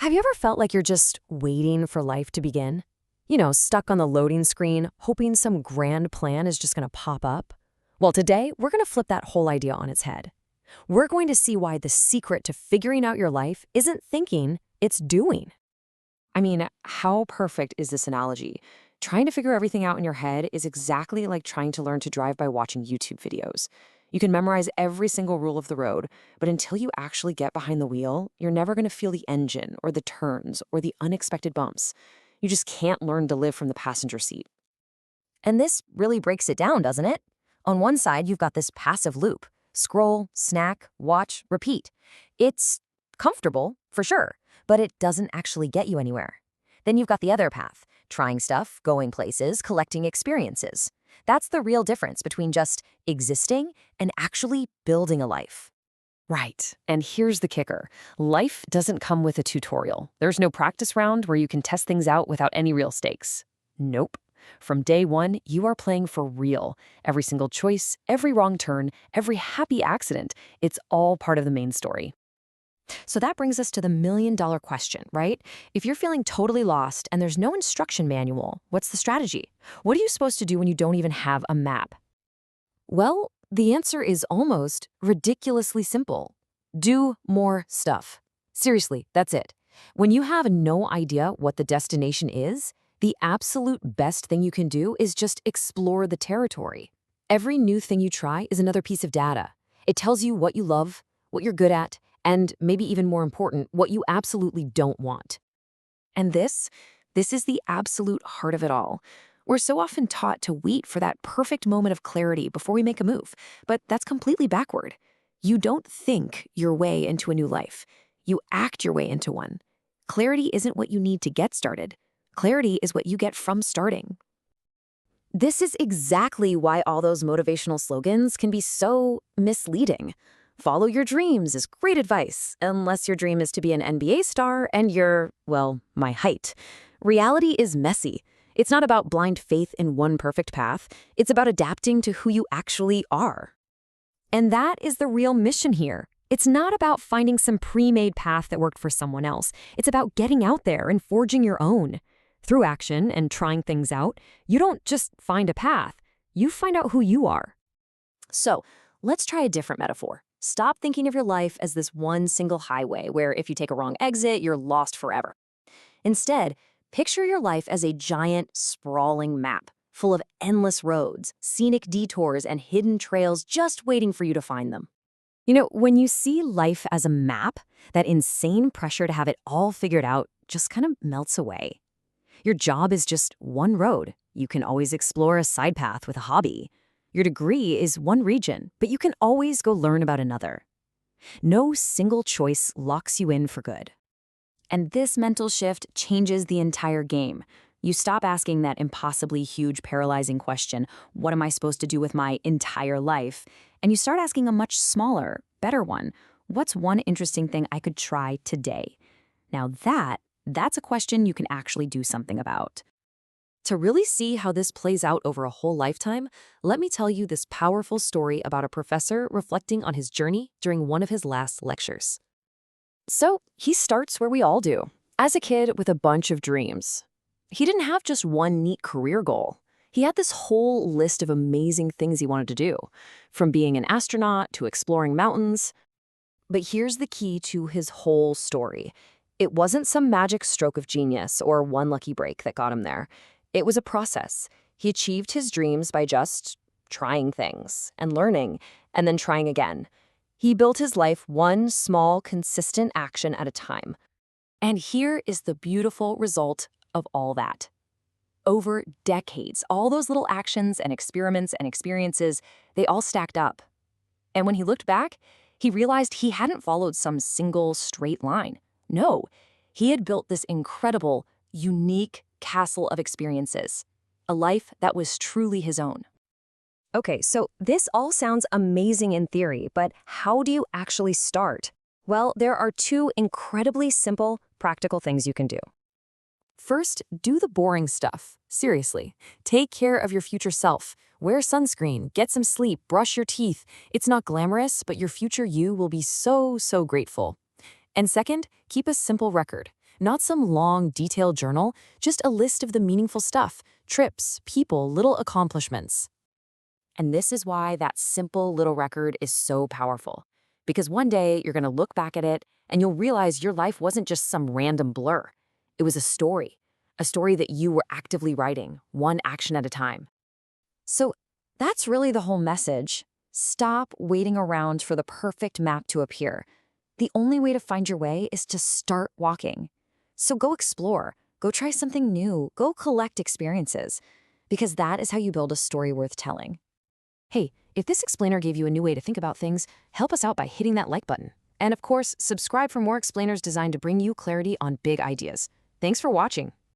Have you ever felt like you're just waiting for life to begin? Stuck on the loading screen, hoping some grand plan is just going to pop up? Well, today, we're going to flip that whole idea on its head. We're going to see why the secret to figuring out your life isn't thinking, it's doing. I mean, how perfect is this analogy? Trying to figure everything out in your head is exactly like trying to learn to drive by watching YouTube videos. You can memorize every single rule of the road, but until you actually get behind the wheel, you're never going to feel the engine or the turns or the unexpected bumps. You just can't learn to live from the passenger seat. And this really breaks it down, doesn't it? On one side, you've got this passive loop. Scroll, snack, watch, repeat. It's comfortable, for sure, but it doesn't actually get you anywhere. Then you've got the other path, trying stuff, going places, collecting experiences. That's the real difference between just existing and actually building a life. Right. And here's the kicker. Life doesn't come with a tutorial. There's no practice round where you can test things out without any real stakes. Nope. From day one, you are playing for real. Every single choice, every wrong turn, every happy accident, it's all part of the main story. So that brings us to the million-dollar question, right? If you're feeling totally lost and there's no instruction manual, what's the strategy? What are you supposed to do when you don't even have a map? Well, the answer is almost ridiculously simple. Do more stuff. Seriously, that's it. When you have no idea what the destination is, the absolute best thing you can do is just explore the territory. Every new thing you try is another piece of data. It tells you what you love, what you're good at, and maybe even more important, what you absolutely don't want. And this is the absolute heart of it all. We're so often taught to wait for that perfect moment of clarity before we make a move, but that's completely backward. You don't think your way into a new life. You act your way into one. Clarity isn't what you need to get started. Clarity is what you get from starting. This is exactly why all those motivational slogans can be so misleading. Follow your dreams is great advice, unless your dream is to be an NBA star and you're, well, my height. Reality is messy. It's not about blind faith in one perfect path. It's about adapting to who you actually are. And that is the real mission here. It's not about finding some pre-made path that worked for someone else. It's about getting out there and forging your own. Through action and trying things out, you don't just find a path. You find out who you are. So, let's try a different metaphor. Stop thinking of your life as this one single highway where if you take a wrong exit, you're lost forever. Instead, picture your life as a giant, sprawling map, full of endless roads, scenic detours, and hidden trails just waiting for you to find them. When you see life as a map, that insane pressure to have it all figured out just kind of melts away. Your job is just one road. You can always explore a side path with a hobby. Your degree is one region, but you can always go learn about another. No single choice locks you in for good. And this mental shift changes the entire game. You stop asking that impossibly huge, paralyzing question, what am I supposed to do with my entire life? And you start asking a much smaller, better one, what's one interesting thing I could try today? Now that's a question you can actually do something about. To really see how this plays out over a whole lifetime, let me tell you this powerful story about a professor reflecting on his journey during one of his last lectures. So, he starts where we all do, as a kid with a bunch of dreams. He didn't have just one neat career goal. He had this whole list of amazing things he wanted to do, from being an astronaut to exploring mountains. But here's the key to his whole story. It wasn't some magic stroke of genius or one lucky break that got him there. It was a process. He achieved his dreams by just trying things and learning, and then trying again. He built his life one small, consistent action at a time. And here is the beautiful result of all that. Over decades, all those little actions and experiments and experiences, they all stacked up. And when he looked back, he realized he hadn't followed some single straight line. No, he had built this incredible, unique castle of experiences, a life that was truly his own. Okay, so this all sounds amazing in theory, but how do you actually start? Well, there are two incredibly simple, practical things you can do. First, do the boring stuff. Seriously, take care of your future self. Wear sunscreen, get some sleep, brush your teeth. It's not glamorous, but your future you will be so grateful. And second, keep a simple record. Not some long, detailed journal, just a list of the meaningful stuff, trips, people, little accomplishments. And this is why that simple little record is so powerful. Because one day you're going to look back at it and you'll realize your life wasn't just some random blur. It was a story that you were actively writing, one action at a time. So that's really the whole message. Stop waiting around for the perfect map to appear. The only way to find your way is to start walking. So go explore, go try something new, go collect experiences, because that is how you build a story worth telling. Hey, if this explainer gave you a new way to think about things, help us out by hitting that like button. And of course, subscribe for more explainers designed to bring you clarity on big ideas. Thanks for watching.